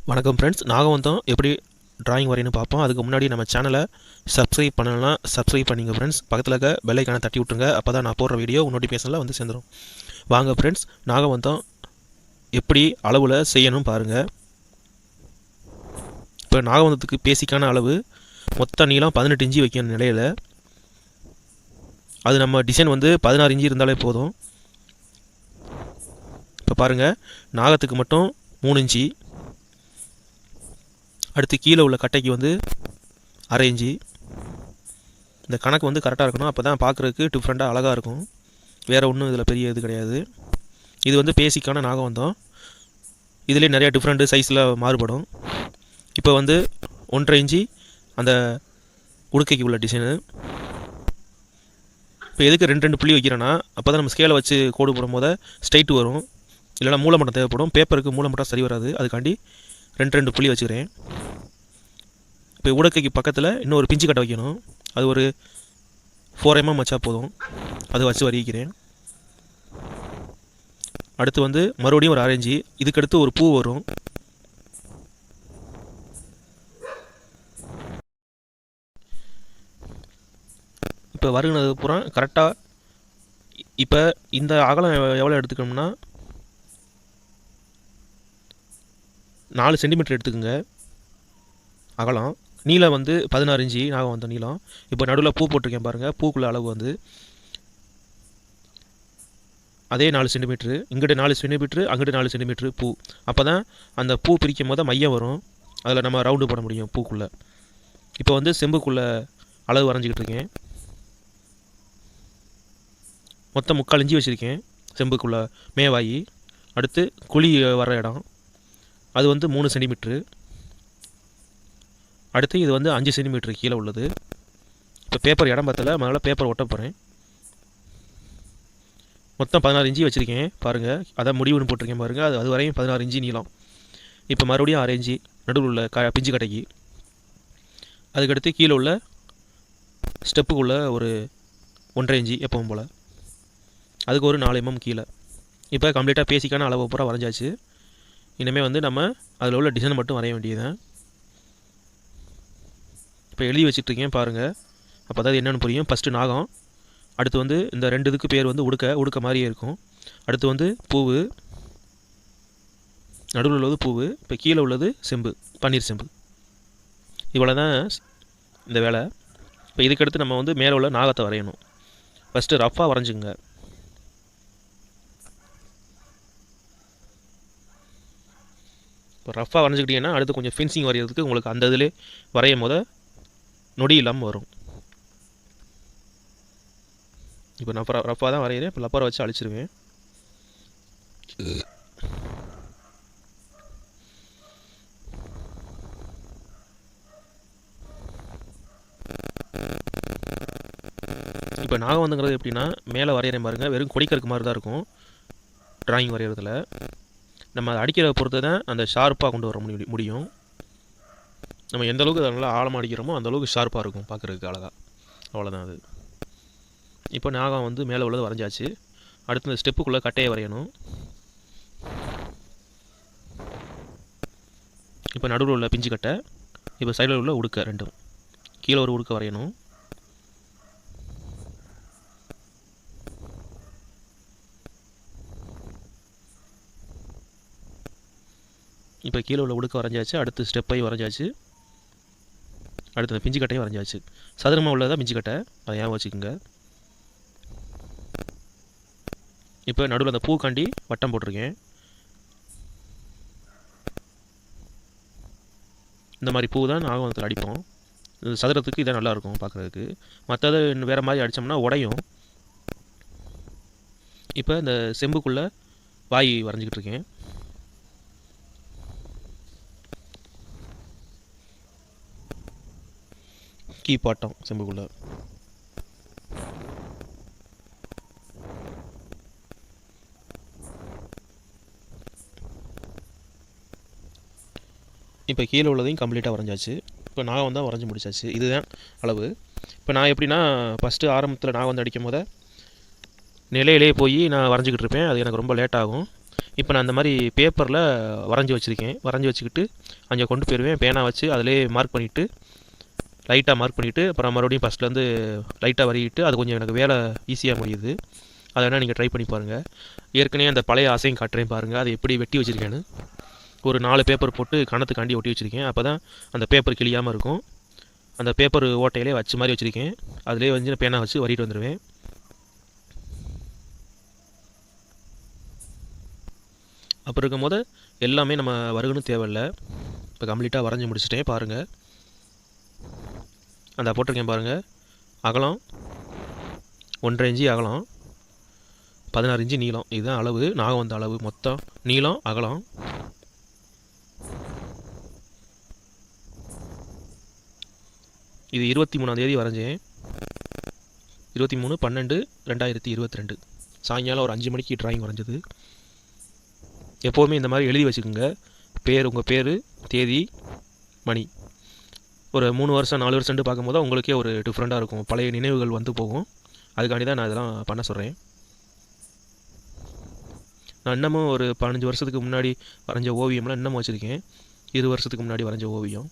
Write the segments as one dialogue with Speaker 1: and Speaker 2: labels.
Speaker 1: வணக்கம் ஃப்ரெண்ட்ஸ், நாகவந்தம் எப்படி டிராயிங் வரையணும் பார்ப்போம். அதுக்கு முன்னாடி நம்ம சேனலை சப்ஸ்கிரைப் பண்ணலாம், சப்ஸ்கிரைப் பண்ணிங்க ஃப்ரெண்ட்ஸ். பக்கத்தில் இருக்க பெல் ஐக்கானை தட்டி விட்டுருங்க. அப்போ தான் நான் போடுற வீடியோ நோட்டிஃபிகேஷனில் வந்து சேர்ந்துடும். வாங்க ஃப்ரெண்ட்ஸ், நாகவந்தம் எப்படி அளவில் செய்யணும் பாருங்கள். இப்போ நாகவந்தத்துக்கு பேசிக்கான அளவு மொத்த நீளம் 18 இன்ச்சு வைக்கிற நிலையில் அது நம்ம டிசைன் வந்து 16 இன்ச்சு இருந்தாலே போதும். இப்போ பாருங்கள், நாகத்துக்கு மட்டும் 3 இன்ச்சு, அடுத்து கீழே உள்ள கட்டைக்கு வந்து அரை இன்ச்சு. இந்த கணக்கு வந்து கரெக்டாக இருக்கணும், அப்போ தான் பார்க்குறதுக்கு டிஃப்ரெண்ட்டாக அழகாக இருக்கும். வேறு ஒன்றும் இதில் பெரிய இது கிடையாது. இது வந்து பேசிக்கான நாகவந்தம். இதிலே நிறையா டிஃப்ரெண்ட்டு சைஸில் மாறுபடும். இப்போ வந்து 1.5 இன்ச்சு அந்த உடுக்கைக்கு உள்ள டிசைனு. இப்போ எதுக்கு 2 புள்ளி வைக்கிறேன்னா, அப்போ தான் நம்ம ஸ்கேலை வச்சு கோடு போடும் போது ஸ்ட்ரைட்டு வரும். இல்லைனா மூலமட்டம் தேவைப்படும். பேப்பருக்கு மூலமட்டம் சரி வராது, அதுக்காண்டி 2 புள்ளி வச்சுக்கிறேன். இப்போ உடக்கைக்கு பக்கத்தில் இன்னும் ஒரு பிஞ்சு கட்டை வைக்கணும். அது ஒரு 4 mm வச்சா போதும், அதை வச்சு வரைக்கிறேன். அடுத்து வந்து மறுபடியும் ஒரு ஆரஞ்சு, இதுக்கடுத்து ஒரு பூ வரும். இப்போ வருகினது பூரா கரெக்டாக. இப்போ இந்த அகலம் எவ்வளோ எடுத்துக்கணும்னா 4 சென்டிமீட்டர் எடுத்துக்கோங்க அகலம். நீளம் வந்து 16 இன்ச்சு நாகவந்தம் நீளம். இப்போ நடுவில் பூ போட்டிருக்கேன் பாருங்கள். பூக்குள்ள அளவு வந்து அதே 4 சென்டிமீட்ரு. இங்கிட்ட 4 சென்டிமீட்ரு, அங்கிட்ட 4 சென்டிமீட்ரு பூ. அப்போ தான் அந்த பூ பிரிக்கும் போது மையம் வரும், அதில் நம்ம ரவுண்டு போட முடியும் பூக்குள்ளே. இப்போ வந்து செம்புக்குள்ளே அளவு வரைஞ்சிக்கிட்டு இருக்கேன். மொத்தம் 3/4 இன்ச்சு வச்சுருக்கேன் செம்புக்குள்ளே மேவாயி. அடுத்து குழி வர இடம் அது வந்து 3 சென்டிமீட்ரு. அடுத்து இது வந்து 5 சென்டிமீட்ரு கீழே உள்ளது. இப்போ பேப்பர் இடம் பத்தல, முதல்ல பேப்பர் ஒட்ட போகிறேன். மொத்தம் 16 இன்ச்சு வச்சுருக்கேன் பாருங்கள். அதான் முடிவுன்னு போட்டிருக்கேன் பாருங்கள். அது வரையும் 16 இன்ச்சு நீளம். இப்போ மறுபடியும் 6 இன்ச்சு நடுவில் உள்ள பிஞ்சு கட்டைக்கு. அதுக்கடுத்து கீழே உள்ள ஸ்டெப்புக்குள்ளே ஒரு 1.5 இன்ச்சு எப்பவும் போல். அதுக்கு ஒரு 4 mm கீழே. இப்போ கம்ப்ளீட்டாக பேசிக்கான அளவு பூரா வரைஞ்சாச்சு. இனிமேல் வந்து நம்ம அதில் உள்ள டிசைன் மட்டும் வரைய வேண்டியதுதான். இப்போ எழுதி வச்சுட்ருக்கேன் பாருங்கள், அப்போ அதாவது என்னென்னு புரியும். ஃபஸ்ட்டு நாகம், அடுத்து வந்து இந்த 2 இதுக்கு பேர் வந்து உடுக்க மாதிரியே இருக்கும். அடுத்து வந்து பூவு, நடுவில் உள்ளது பூவு. இப்போ கீழே உள்ளது செம்பு, பன்னீர் செம்பு. இவ்வளோ தான் இந்த வேலை. இப்போ இதுக்கடுத்து நம்ம வந்து மேலே உள்ள நாகத்தை வரையணும். ஃபஸ்ட்டு ரஃப்பாக வரைஞ்சுங்க. இப்போ ரஃப்பாக வரைஞ்சிக்கிட்டிங்கன்னா அடுத்து கொஞ்சம் ஃபினிஷிங் வரைகிறதுக்கு உங்களுக்கு அந்த இதிலே வரையும் போது நொடி இல்லாமல் வரும். இப்போ நான் ரஃப்பாக தான் வரைகிறேன். இப்போ லப்பரை வச்சு அழிச்சிருவேன். இப்போ நாகவந்தங்கிறது எப்படின்னா, மேலே வரைகிறேன் பாருங்கள், வெறும் கொடிக்கருக்கு மாதிரி தான் இருக்கும் டிராயிங் வரைகிறதுல. நம்ம அதை அடிக்கிறத பொறுத்து தான் அந்த ஷார்ப்பாக கொண்டு வர முடியும். நம்ம எந்த அளவுக்கு நல்லா ஆழமாக அடிக்கிறோமோ அந்த அளவுக்கு ஷார்ப்பாக இருக்கும் பார்க்குறதுக்கு அழகாக. அவ்வளோதான் அது. இப்போ நாகம் வந்து மேலே உள்ளது வரைஞ்சாச்சு. அடுத்து இந்த ஸ்டெப்புக்குள்ளே கட்டையை வரையணும். இப்போ நடுவில் உள்ள பிஞ்சு கட்டை, இப்போ சைடில் உள்ள உடுக்க ரெண்டும், கீழே ஒரு உடுக்க வரையணும். இப்போ கீழே உள்ள உடுக்க வரைஞ்சாச்சு. அடுத்து ஸ்டெப்பை வரைஞ்சாச்சு. அடுத்து பிஞ்சு கட்டையும் வரைஞ்சாச்சு. சதுரமாக உள்ளதான் பிஞ்சு கட்டை, அதை ஞாபகம் வச்சுக்கோங்க. இப்போ நடுவில் அந்த பூக்காண்டி வட்டம் போட்டிருக்கேன். இந்த மாதிரி பூ தான் நாகவந்தத்தில் அடிப்போம். சதுரத்துக்கு இதான் நல்லாயிருக்கும் பார்க்குறதுக்கு. மற்றது வேறு மாதிரி அடித்தோம்னா உடையும். இப்போ இந்த செம்புக்குள்ளே வாய் வரைஞ்சிக்கிட்டு இருக்கேன். கீப்பாட்டம் செம்புக்குள்ளே. இப்போ கீழே உள்ளதையும் கம்ப்ளீட்டாக வரைஞ்சாச்சு. இப்போ நான் தான் வரைஞ்சி முடிச்சாச்சு. இதுதான் அளவு. இப்போ நான் எப்படின்னா, ஃபஸ்ட்டு ஆரம்பத்தில் நான் வந்து அடிக்கும் போது நிலையிலே போய் நான் வரைஞ்சிக்கிட்டு இருப்பேன். அது எனக்கு ரொம்ப லேட் ஆகும். இப்போ நான் அந்த மாதிரி பேப்பரில் வரைஞ்சி வச்சுருக்கேன். வரைஞ்சி வச்சுக்கிட்டு அங்கே கொண்டு போயிடுவேன். பேனா வச்சு அதிலே மார்க் பண்ணிவிட்டு, லைட்டாக மார்க் பண்ணிவிட்டு, அப்புறம் மறுபடியும் ஃபஸ்ட்லேருந்து லைட்டாக வரையிட்டு, அது கொஞ்சம் எனக்கு வேலை ஈஸியாக முடியுது. அதை வேணால் நீங்கள் ட்ரை பண்ணி பாருங்கள். ஏற்கனவே அந்த பழைய ஆசையும் காட்டுறேன் பாருங்கள், அது எப்படி வெட்டி வச்சுருக்கேன்னு. ஒரு 4 பேப்பர் போட்டு கணத்துக்காண்டி ஒட்டி வச்சுருக்கேன். அப்போ தான் அந்த பேப்பர் கிழியாமல் இருக்கும். அந்த பேப்பர் ஓட்டையிலே வச்ச மாதிரி வச்சுருக்கேன். அதிலே வந்து பேனா வச்சு வரிட்டு வந்துடுவேன். அப்போ இருக்கும் போது எல்லாமே நம்ம வருகணும் தேவையில்லை. இப்போ கம்ப்ளீட்டாக வரைஞ்சி முடிச்சுட்டேன் பாருங்கள். அந்த போட்டிருக்கேன் பாருங்கள். அகலம் 1.5 இன்ச்சு அகலம், 16 இன்ச்சு நீளம். இதுதான் அளவு. நாகம் வந்த அளவு மொத்தம் நீளம் அகலம். இது 23ஆம் தேதி வரைஞ்சேன். 23/12/2022 சாயங்காலம் ஒரு 5 மணிக்கு ட்ராயிங் வரைஞ்சது. எப்போவுமே இந்த மாதிரி எழுதி வச்சுக்கோங்க. உங்கள் பேர், தேதி, மணி. ஒரு 3 வருஷம் 4 வருஷம்னு பார்க்கும்போது உங்களுக்கே ஒரு டிஃப்ரெண்ட்டாக இருக்கும். பழைய நினைவுகள் வந்து போகும். அதுக்காண்டி தான் நான் இதெல்லாம் பண்ண சொல்கிறேன். நான் இன்னமும் ஒரு 15 வருஷத்துக்கு முன்னாடி வரைஞ்ச ஓவியம்லாம் இன்னமும் வச்சுருக்கேன். 20 வருஷத்துக்கு முன்னாடி வரைஞ்ச ஓவியம்.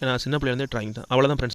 Speaker 1: நான் சின்ன பிள்ளைலேருந்தே ட்ராயிங் தான். அவ்வளோதான் ஃப்ரெண்ட்ஸ்.